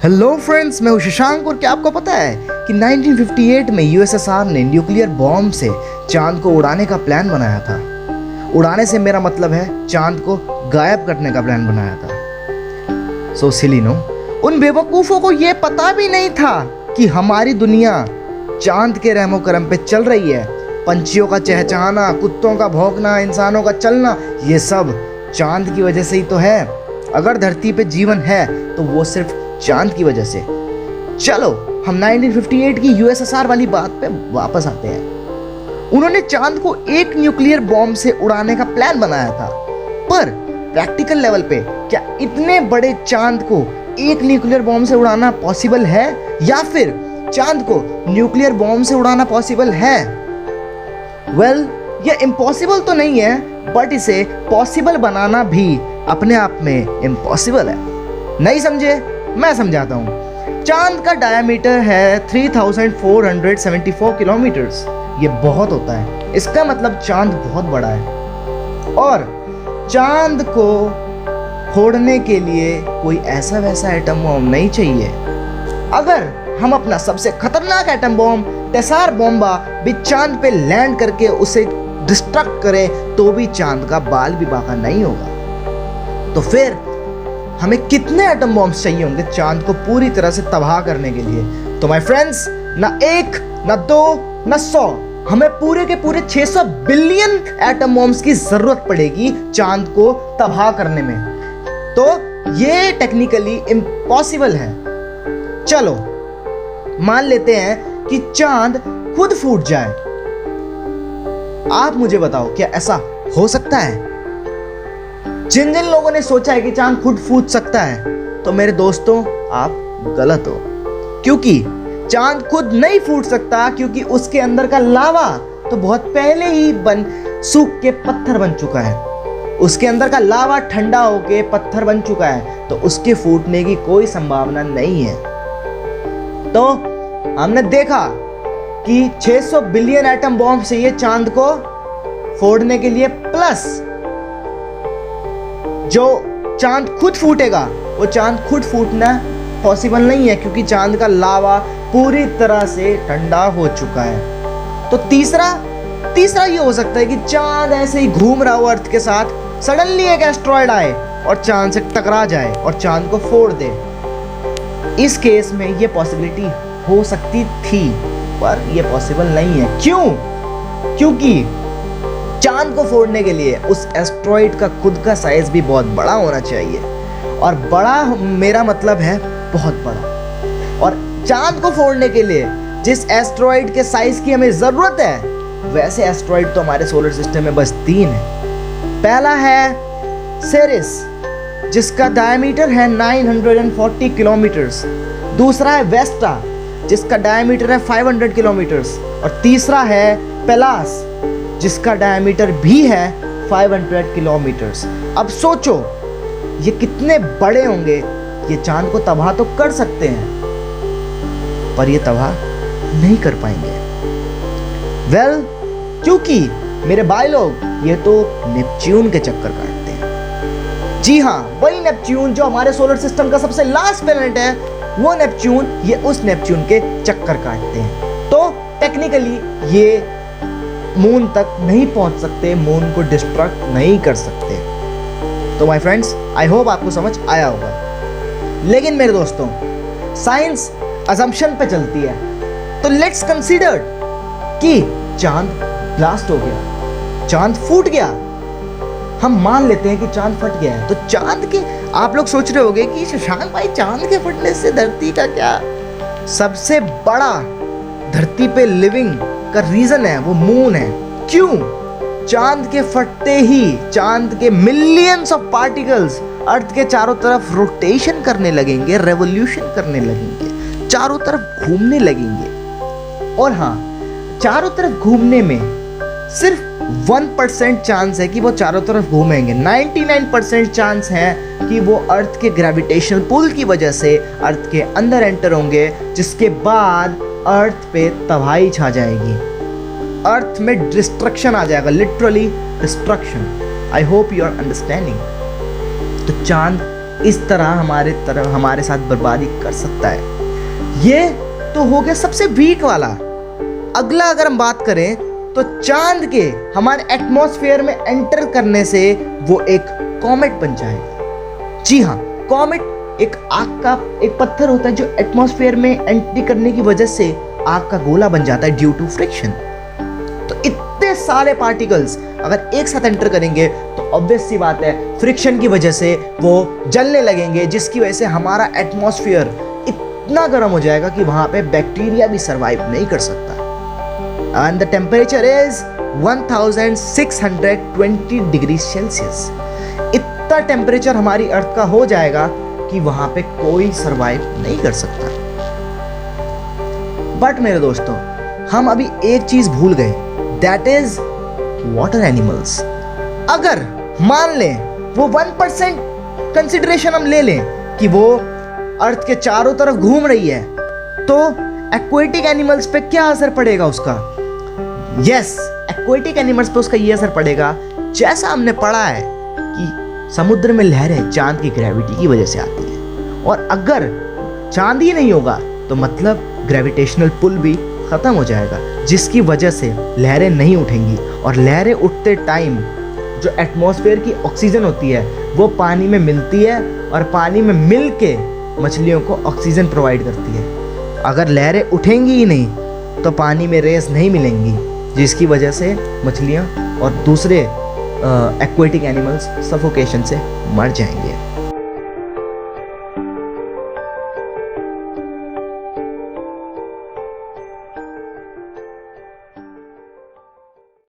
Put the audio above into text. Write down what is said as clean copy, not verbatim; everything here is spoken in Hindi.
हेलो फ्रेंड्स, मैं हूं शशांक। और क्या आपको पता है कि 1958 में यूएसएसआर ने न्यूक्लियर बॉम्ब से चांद को उड़ाने का प्लान बनाया था। उड़ाने से मेरा मतलब है चांद को गायब करने का प्लान बनाया था। सो सिली नो, उन बेवकूफ़ों को यह पता भी नहीं था कि हमारी दुनिया चांद के रहमो करम पे चल रही है। पंछियों का चहचहाना, कुत्तों का भौंकना, इंसानों का चलना, ये सब चांद की वजह से ही तो है। अगर धरती पे जीवन है तो वो सिर्फ चांद की वजह से। चलो हम 1958 की यूएसएसआर वाली बात पे वापस आते हैं। उन्होंने चांद को एक न्यूक्लियर बॉम्ब से उड़ाने का प्लान बनाया था, पर प्रैक्टिकल लेवल पे क्या इतने बड़े चांद को एक न्यूक्लियर बॉम्ब से उड़ाना पॉसिबल है, या फिर चांद को न्यूक्लियर बॉम्ब से उड़ाना पॉसिबल है? वेल, ये इम्पॉसिबल तो नहीं है, बट इसे पॉसिबल बनाना भी अपने आप में इम्पॉसिबल है। नहीं समझे? मैं समझाता हूँ। चांद का डायमीटर है 3474 किलोमीटर्स। ये बहुत होता है। इसका मतलब चांद बहुत बड़ा है, और चांद को फोड़ने के लिए कोई ऐसा वैसा एटम बॉम्ब नहीं चाहिए। अगर हम अपना सबसे खतरनाक एटम बॉम्ब टेसार बॉम्बा भी चांद पे लैंड करके उसे डिस्ट्रक्ट करें तो भी चांद का बाल भी बाका नहीं होगा। तो फिर हमें कितने एटम बॉम्ब्स चाहिए होंगे चांद को पूरी तरह से तबाह करने के लिए? तो माय फ्रेंड्स, ना एक, ना दो, ना 100, हमें पूरे के पूरे 600 बिलियन एटम बॉम्ब्स की जरूरत पड़ेगी चांद को तबाह करने में। तो ये टेक्निकली इम्पॉसिबल है। चलो मान लेते हैं कि चांद खुद फूट जाए। आप मुझे बताओ, क्या ऐसा हो सकता है? जिन जिन लोगों ने सोचा है कि चांद खुद फूट सकता है, तो मेरे दोस्तों आप गलत हो, क्योंकि चांद खुद नहीं फूट सकता, क्योंकि उसके अंदर का लावा तो बहुत पहले ही सूख के पत्थर बन चुका है। उसके अंदर का लावा ठंडा होके पत्थर बन चुका है, तो उसके फूटने की कोई संभावना नहीं है। तो हमने देखा कि 600 बिलियन एटम बॉम्ब चाहिए चांद को फोड़ने के लिए, प्लस जो चांद खुद फूटेगा वो चांद खुद फूटना पॉसिबल नहीं है, क्योंकि चांद का लावा पूरी तरह से ठंडा हो चुका है। तो तीसरा ये हो सकता है कि चांद ऐसे ही घूम रहा हो अर्थ के साथ, सडनली एक एस्ट्रॉयड आए और चांद से टकरा जाए और चांद को फोड़ दे। इस केस में ये पॉसिबिलिटी हो सकती थी, पर ये पॉसिबल नहीं है। क्यों? क्योंकि चांद को फोड़ने के लिए उस एस्ट्रॉइड का खुद का साइज भी बहुत बड़ा होना चाहिए, और बड़ा मेरा मतलब है बहुत बड़ा। और चांद को फोड़ने के लिए जिस एस्ट्रॉइड के साइज की हमें जरूरत है, वैसे एस्ट्रॉइड तो हमारे सोलर सिस्टम में बस 3 है। पहला है सेरेस, जिसका डायमीटर है 940 किलोमीटर्स। दूसरा है वेस्टा, जिसका डायमीटर है 500 किलोमीटर्स। और तीसरा है पेलास, जिसका डायमीटर भी है 500 किलोमीटर्स। अब सोचो ये कितने बड़े होंगे। ये चांद को तबाह तो कर सकते हैं, पर ये तबाह नहीं कर पाएंगे। वेल, क्योंकि मेरे भाई लोग ये तो नेपच्यून के चक्कर काटते हैं। जी हाँ, वही नेपच्यून जो हमारे सोलर सिस्टम का सबसे लास्ट प्लैनेट है, वो नेपच्यून, ये उस नेपच्यून के चक्कर काटते हैं। तो टेक्निकली ये मून तक नहीं पहुंच सकते, मून को डिस्ट्रक्ट नहीं कर सकते। तो माय फ्रेंड्स, आई होप आपको समझ आया होगा। लेकिन मेरे दोस्तों, साइंस अजम्पशन पे चलती है, तो लेट्स कंसीडर कि चांद ब्लास्ट हो गया, चांद फूट गया। हम मान लेते हैं कि चांद फट गया है, तो चांद के आप लोग सोच रहे होंगे कि शशांक भाई, चांद के फटने से धरती का क्या? सबसे बड़ा धरती पे लिविंग का रीजन है वो मून है। क्यों? चांद के फटते ही चांद के मिलियंस ऑफ पार्टिकल्स अर्थ के चारों तरफ रोटेशन करने लगेंगे, रेवोल्यूशन करने लगेंगे, चारों तरफ घूमने लगेंगे। और हाँ, चारों तरफ घूमने में सिर्फ 1% चांस है कि वो चारों तरफ घूमेंगे। 99% चांस है कि वो अर्थ के ग्रेविटेशनल पुल की वजह से अर्थ के अंदर एंटर होंगे, जिसके बाद अर्थ पे तबाही छा जाएगी, अर्थ में डिस्ट्रक्शन आ जाएगा, literally destruction. I hope you are understanding. तो चांद इस तरह हमारे साथ बर्बादी कर सकता है। ये तो हो गया सबसे वीक वाला। अगला अगर हम बात करें तो चांद के हमारे एटमॉस्फेयर में एंटर करने से वो एक कॉमेट बन जाएगा। जी हाँ, कॉमेट एक आग का एक पत्थर होता है जो एटमॉस्फेयर में एंट्री करने की वजह से आग का गोला बन जाता है ड्यू टू फ्रिक्शन। तो इतने सारे पार्टिकल्स अगर एक साथ एंटर करेंगे तो ऑब्वियस सी बात है फ्रिक्शन की वजह से वो जलने लगेंगे, जिसकी वजह से हमारा एटमॉस्फेयर इतना गर्म हो जाएगा कि वहां पे बैक्टीरिया भी सरवाइव नहीं कर सकता। And the temperature is 1620 degree Celsius. इतना टेम्परेचर हमारी अर्थ का हो जाएगा कि वहां पे कोई सरवाइव नहीं कर सकता। बट मेरे दोस्तों, हम अभी एक चीज भूल गए, दैट इज वाटर एनिमल्स। अगर मान लें वो 1% कंसिडरेशन हम ले लें कि वो अर्थ के चारों तरफ घूम रही है, तो एक्वेटिक एनिमल्स पे क्या असर पड़ेगा उसका? यस, एक्वेटिक एनिमल्स पे उसका ये असर पड़ेगा, जैसा हमने पढ़ा है कि समुद्र में लहरें चांद की ग्रेविटी की वजह से आती है, और अगर चांद ही नहीं होगा तो मतलब ग्रेविटेशनल पुल भी खत्म हो जाएगा, जिसकी वजह से लहरें नहीं उठेंगी। और लहरें उठते टाइम जो एटमॉस्फेयर की ऑक्सीजन होती है वो पानी में मिलती है, और पानी में मिल के मछलियों को ऑक्सीजन प्रोवाइड करती है। अगर लहरें उठेंगी ही नहीं तो पानी में रेस नहीं मिलेंगी, जिसकी वजह से मछलियाँ और दूसरे एक्वेटिक एनिमल्स सफोकेशन से मर जाएंगे।